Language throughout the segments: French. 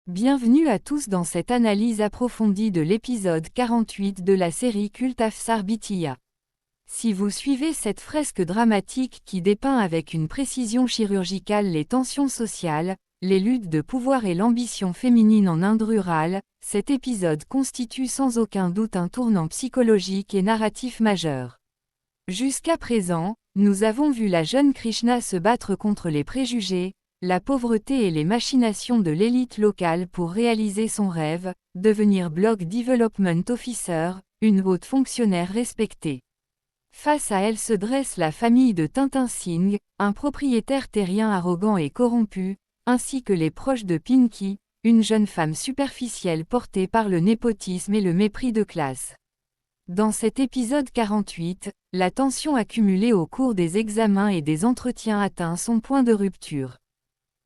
Bienvenue à tous dans cette analyse approfondie de l'épisode 48 de la série culte Afsar Bitiya. Si vous suivez cette fresque dramatique qui dépeint avec une précision chirurgicale les tensions sociales, les luttes de pouvoir et l'ambition féminine en Inde rurale, cet épisode constitue sans aucun doute un tournant psychologique et narratif majeur. Jusqu'à présent, nous avons vu la jeune Krishna se battre contre les préjugés, la pauvreté et les machinations de l'élite locale pour réaliser son rêve, devenir Block Development Officer, une haute fonctionnaire respectée. Face à elle se dresse la famille de Tintin Singh, un propriétaire terrien arrogant et corrompu, ainsi que les proches de Pinky, une jeune femme superficielle portée par le népotisme et le mépris de classe. Dans cet épisode 48, la tension accumulée au cours des examens et des entretiens atteint son point de rupture.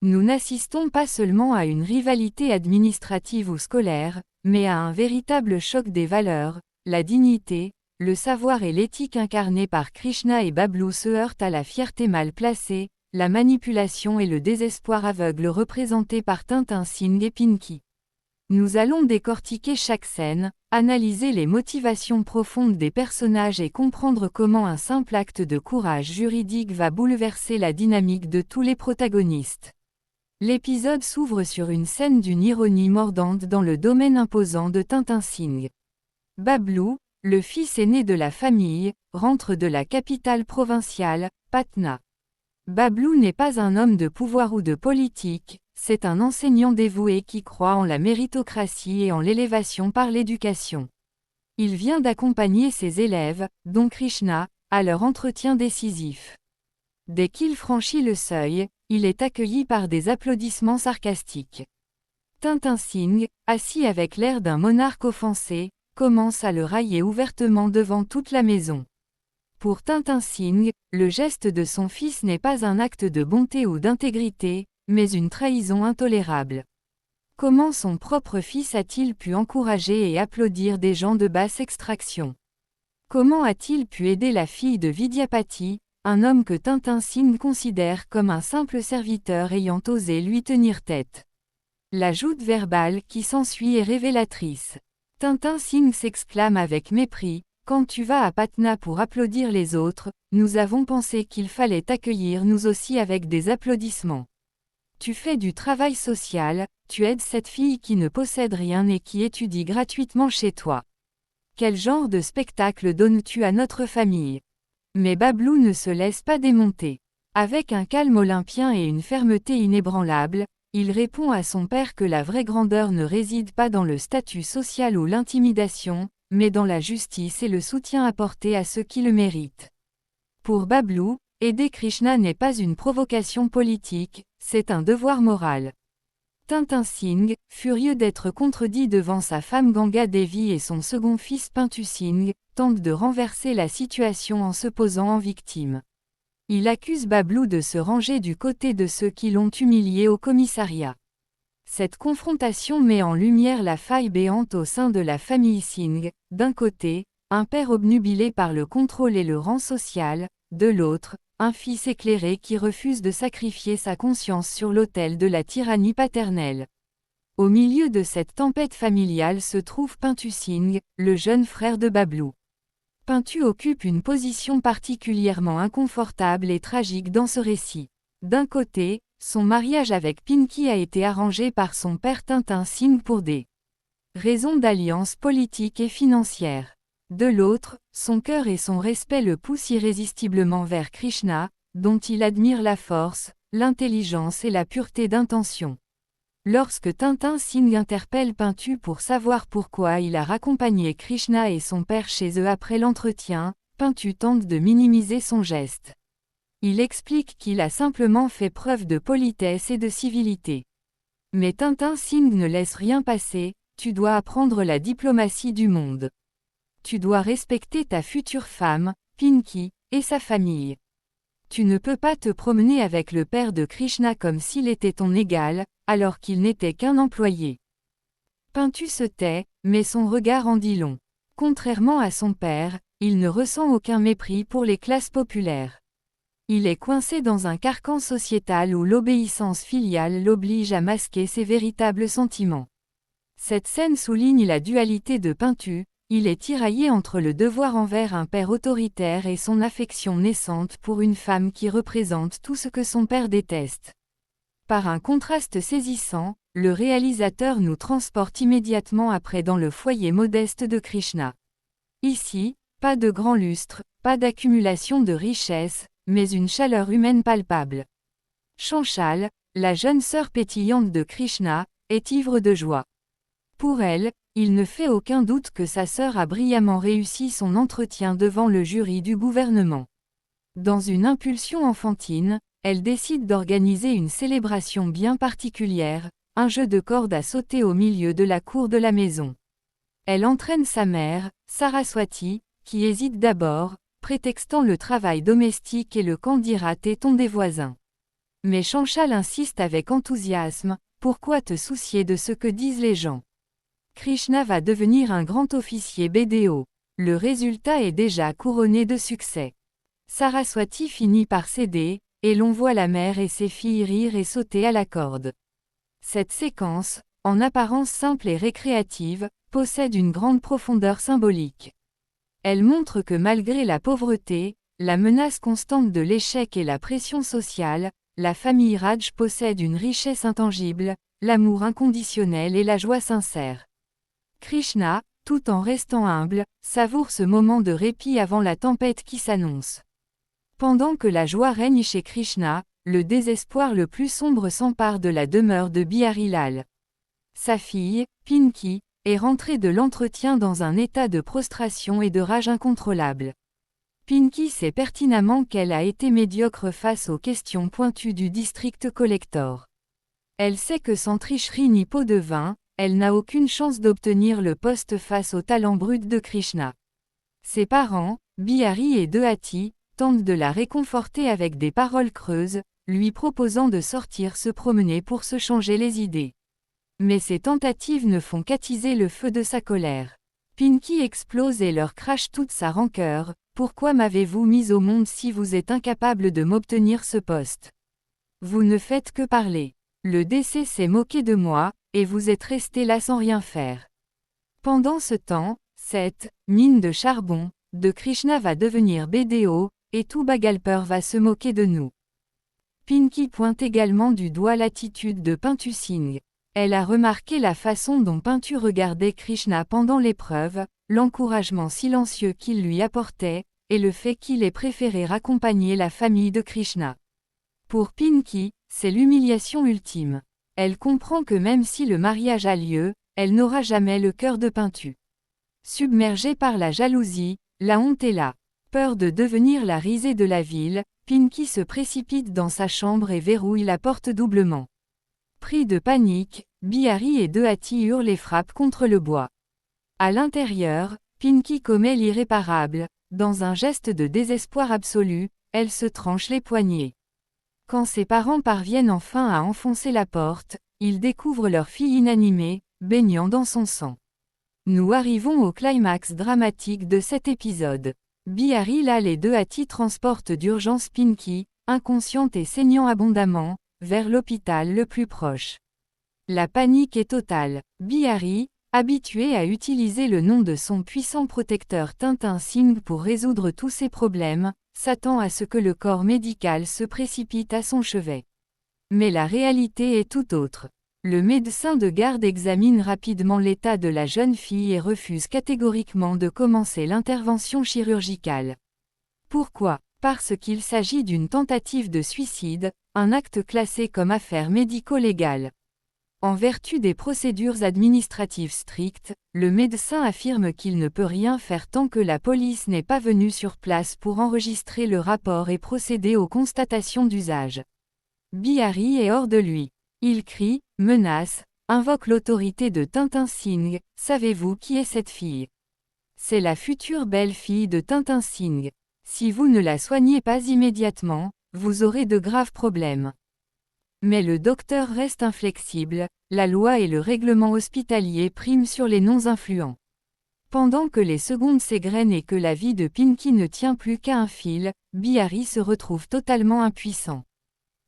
Nous n'assistons pas seulement à une rivalité administrative ou scolaire, mais à un véritable choc des valeurs, la dignité, le savoir et l'éthique incarnés par Krishna et Bablu se heurtent à la fierté mal placée, la manipulation et le désespoir aveugle représentés par Tintin Singh et Pinky. Nous allons décortiquer chaque scène, analyser les motivations profondes des personnages et comprendre comment un simple acte de courage juridique va bouleverser la dynamique de tous les protagonistes. L'épisode s'ouvre sur une scène d'une ironie mordante dans le domaine imposant de Tintin Singh. Bablu, le fils aîné de la famille, rentre de la capitale provinciale, Patna. Bablu n'est pas un homme de pouvoir ou de politique, c'est un enseignant dévoué qui croit en la méritocratie et en l'élévation par l'éducation. Il vient d'accompagner ses élèves, dont Krishna, à leur entretien décisif. Dès qu'il franchit le seuil, il est accueilli par des applaudissements sarcastiques. Tintin Singh, assis avec l'air d'un monarque offensé, commence à le railler ouvertement devant toute la maison. Pour Tintin Singh, le geste de son fils n'est pas un acte de bonté ou d'intégrité, mais une trahison intolérable. Comment son propre fils a-t-il pu encourager et applaudir des gens de basse extraction? Comment a-t-il pu aider la fille de Vidyapati, un homme que Tintin Singh considère comme un simple serviteur ayant osé lui tenir tête? La joute verbale qui s'ensuit est révélatrice. Tintin Singh s'exclame avec mépris, « Quand tu vas à Patna pour applaudir les autres, nous avons pensé qu'il fallait t'accueillir nous aussi avec des applaudissements. Tu fais du travail social, tu aides cette fille qui ne possède rien et qui étudie gratuitement chez toi. Quel genre de spectacle donnes-tu à notre famille ?» Mais Bablu ne se laisse pas démonter. Avec un calme olympien et une fermeté inébranlable, il répond à son père que la vraie grandeur ne réside pas dans le statut social ou l'intimidation, mais dans la justice et le soutien apporté à ceux qui le méritent. Pour Bablu, aider Krishna n'est pas une provocation politique, c'est un devoir moral. Tintin Singh, furieux d'être contredit devant sa femme Ganga Devi et son second fils Pintu Singh, tente de renverser la situation en se posant en victime. Il accuse Bablu de se ranger du côté de ceux qui l'ont humilié au commissariat. Cette confrontation met en lumière la faille béante au sein de la famille Singh, d'un côté, un père obnubilé par le contrôle et le rang social, de l'autre, un fils éclairé qui refuse de sacrifier sa conscience sur l'autel de la tyrannie paternelle. Au milieu de cette tempête familiale se trouve Pintu Singh, le jeune frère de Bablu. Pintu occupe une position particulièrement inconfortable et tragique dans ce récit. D'un côté, son mariage avec Pinky a été arrangé par son père Tintin Singh pour des raisons d'alliance politique et financière. De l'autre, son cœur et son respect le poussent irrésistiblement vers Krishna, dont il admire la force, l'intelligence et la pureté d'intention. Lorsque Tintin Singh interpelle Pintu pour savoir pourquoi il a raccompagné Krishna et son père chez eux après l'entretien, Pintu tente de minimiser son geste. Il explique qu'il a simplement fait preuve de politesse et de civilité. Mais Tintin Singh ne laisse rien passer, tu dois apprendre la diplomatie du monde. Tu dois respecter ta future femme, Pinky, et sa famille. Tu ne peux pas te promener avec le père de Krishna comme s'il était ton égal, alors qu'il n'était qu'un employé. Pintu se tait, mais son regard en dit long. Contrairement à son père, il ne ressent aucun mépris pour les classes populaires. Il est coincé dans un carcan sociétal où l'obéissance filiale l'oblige à masquer ses véritables sentiments. Cette scène souligne la dualité de Pintu, il est tiraillé entre le devoir envers un père autoritaire et son affection naissante pour une femme qui représente tout ce que son père déteste. Par un contraste saisissant, le réalisateur nous transporte immédiatement après dans le foyer modeste de Krishna. Ici, pas de grand lustre, pas d'accumulation de richesses, mais une chaleur humaine palpable. Chanchal, la jeune sœur pétillante de Krishna, est ivre de joie. Pour elle, il ne fait aucun doute que sa sœur a brillamment réussi son entretien devant le jury du gouvernement. Dans une impulsion enfantine, elle décide d'organiser une célébration bien particulière, un jeu de cordes à sauter au milieu de la cour de la maison. Elle entraîne sa mère, Saraswati, qui hésite d'abord, prétextant le travail domestique et le candidat téton des voisins. Mais Chanchal insiste avec enthousiasme, pourquoi te soucier de ce que disent les gens? Krishna va devenir un grand officier BDO. Le résultat est déjà couronné de succès. Saraswati finit par céder, et l'on voit la mère et ses filles rire et sauter à la corde. Cette séquence, en apparence simple et récréative, possède une grande profondeur symbolique. Elle montre que malgré la pauvreté, la menace constante de l'échec et la pression sociale, la famille Raj possède une richesse intangible, l'amour inconditionnel et la joie sincère. Krishna, tout en restant humble, savoure ce moment de répit avant la tempête qui s'annonce. Pendant que la joie règne chez Krishna, le désespoir le plus sombre s'empare de la demeure de Bihari Lal. Sa fille, Pinky, est rentrée de l'entretien dans un état de prostration et de rage incontrôlable. Pinky sait pertinemment qu'elle a été médiocre face aux questions pointues du district collector. Elle sait que sans tricherie ni pot de vin, elle n'a aucune chance d'obtenir le poste face au talent brut de Krishna. Ses parents, Bihari et Dehati, tentent de la réconforter avec des paroles creuses, lui proposant de sortir se promener pour se changer les idées. Mais ces tentatives ne font qu'attiser le feu de sa colère. Pinky explose et leur crache toute sa rancœur. Pourquoi m'avez-vous mis au monde si vous êtes incapable de m'obtenir ce poste? Vous ne faites que parler. Le décès s'est moqué de moi, et vous êtes resté là sans rien faire. Pendant ce temps, cette mine de charbon de Krishna va devenir BDO, et tout Bhagalpur va se moquer de nous. Pinky pointe également du doigt l'attitude de Pintu Singh. Elle a remarqué la façon dont Pintu regardait Krishna pendant l'épreuve, l'encouragement silencieux qu'il lui apportait, et le fait qu'il ait préféré raccompagner la famille de Krishna. Pour Pinky, c'est l'humiliation ultime. Elle comprend que même si le mariage a lieu, elle n'aura jamais le cœur de Pintu. Submergée par la jalousie, la honte est là. Peur de devenir la risée de la ville, Pinky se précipite dans sa chambre et verrouille la porte doublement. Pris de panique, Bihari et Dehati hurlent et frappent contre le bois. À l'intérieur, Pinky commet l'irréparable. Dans un geste de désespoir absolu, elle se tranche les poignets. Quand ses parents parviennent enfin à enfoncer la porte, ils découvrent leur fille inanimée, baignant dans son sang. Nous arrivons au climax dramatique de cet épisode. Bihari Lal et Dehati transportent d'urgence Pinky, inconsciente et saignant abondamment, vers l'hôpital le plus proche. La panique est totale. Bihari, habitué à utiliser le nom de son puissant protecteur Tintin Singh pour résoudre tous ses problèmes, s'attend à ce que le corps médical se précipite à son chevet. Mais la réalité est tout autre. Le médecin de garde examine rapidement l'état de la jeune fille et refuse catégoriquement de commencer l'intervention chirurgicale. Pourquoi? Parce qu'il s'agit d'une tentative de suicide, un acte classé comme affaire médico-légale. En vertu des procédures administratives strictes, le médecin affirme qu'il ne peut rien faire tant que la police n'est pas venue sur place pour enregistrer le rapport et procéder aux constatations d'usage. Bihari est hors de lui. Il crie, menace, invoque l'autorité de Tintin Singh. Savez-vous qui est cette fille? C'est la future belle-fille de Tintin Singh. Si vous ne la soignez pas immédiatement, vous aurez de graves problèmes. Mais le docteur reste inflexible, la loi et le règlement hospitalier priment sur les non-influents. Pendant que les secondes s'égrènent et que la vie de Pinky ne tient plus qu'à un fil, Bihari se retrouve totalement impuissant.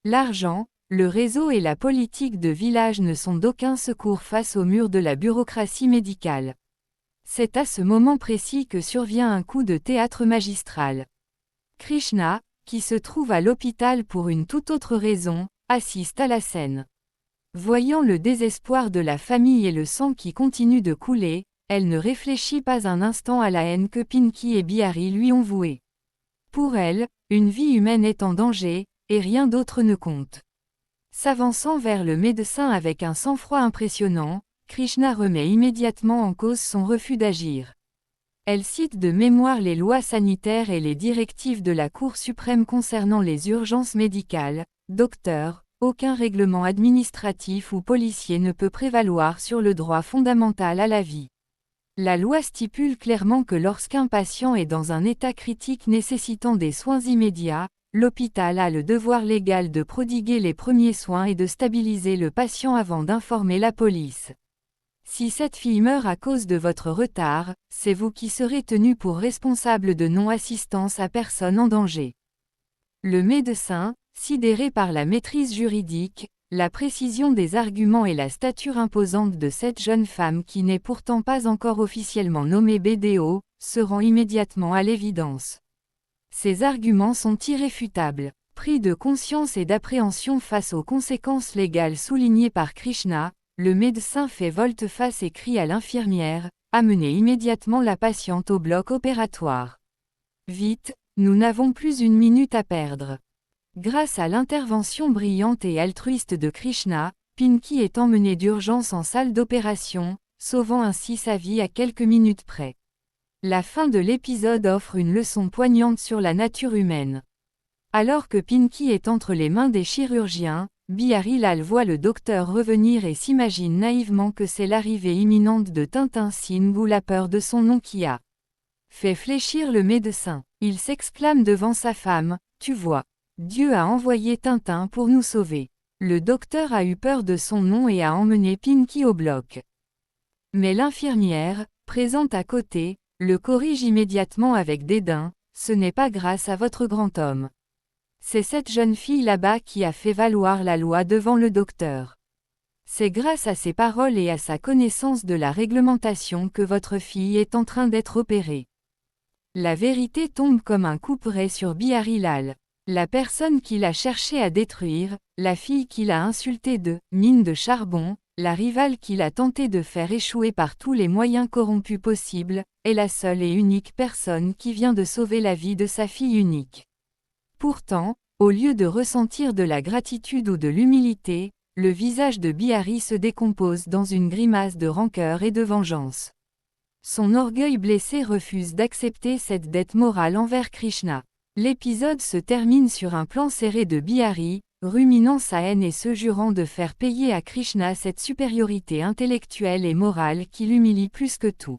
L'argent, le réseau et la politique de village ne sont d'aucun secours face au mur de la bureaucratie médicale. C'est à ce moment précis que survient un coup de théâtre magistral. Krishna, qui se trouve à l'hôpital pour une toute autre raison, assiste à la scène. Voyant le désespoir de la famille et le sang qui continue de couler, elle ne réfléchit pas un instant à la haine que Pinky et Bihari lui ont vouée. Pour elle, une vie humaine est en danger, et rien d'autre ne compte. S'avançant vers le médecin avec un sang-froid impressionnant, Krishna remet immédiatement en cause son refus d'agir. Elle cite de mémoire les lois sanitaires et les directives de la Cour suprême concernant les urgences médicales. Docteur, aucun règlement administratif ou policier ne peut prévaloir sur le droit fondamental à la vie. La loi stipule clairement que lorsqu'un patient est dans un état critique nécessitant des soins immédiats, l'hôpital a le devoir légal de prodiguer les premiers soins et de stabiliser le patient avant d'informer la police. Si cette fille meurt à cause de votre retard, c'est vous qui serez tenu pour responsable de non-assistance à personne en danger. Le médecin, sidéré par la maîtrise juridique, la précision des arguments et la stature imposante de cette jeune femme qui n'est pourtant pas encore officiellement nommée BDO, se rend immédiatement à l'évidence. Ces arguments sont irréfutables. Pris de conscience et d'appréhension face aux conséquences légales soulignées par Krishna, le médecin fait volte-face et crie à l'infirmière, amenez immédiatement la patiente au bloc opératoire. Vite, nous n'avons plus une minute à perdre. Grâce à l'intervention brillante et altruiste de Krishna, Pinky est emmenée d'urgence en salle d'opération, sauvant ainsi sa vie à quelques minutes près. La fin de l'épisode offre une leçon poignante sur la nature humaine. Alors que Pinky est entre les mains des chirurgiens, Bihari Lal voit le docteur revenir et s'imagine naïvement que c'est l'arrivée imminente de Tintin Singh ou la peur de son nom qui a fait fléchir le médecin. Il s'exclame devant sa femme, « Tu vois, Dieu a envoyé Tintin pour nous sauver. » Le docteur a eu peur de son nom et a emmené Pinky au bloc. Mais l'infirmière, présente à côté, le corrige immédiatement avec dédain, « Ce n'est pas grâce à votre grand homme. C'est cette jeune fille là-bas qui a fait valoir la loi devant le docteur. C'est grâce à ses paroles et à sa connaissance de la réglementation que votre fille est en train d'être opérée. » La vérité tombe comme un couperet sur Bihari Lal. La personne qu'il a cherché à détruire, la fille qu'il a insultée de « mine de charbon », la rivale qu'il a tenté de faire échouer par tous les moyens corrompus possibles, est la seule et unique personne qui vient de sauver la vie de sa fille unique. Pourtant, au lieu de ressentir de la gratitude ou de l'humilité, le visage de Bihari se décompose dans une grimace de rancœur et de vengeance. Son orgueil blessé refuse d'accepter cette dette morale envers Krishna. L'épisode se termine sur un plan serré de Bihari, ruminant sa haine et se jurant de faire payer à Krishna cette supériorité intellectuelle et morale qui l'humilie plus que tout.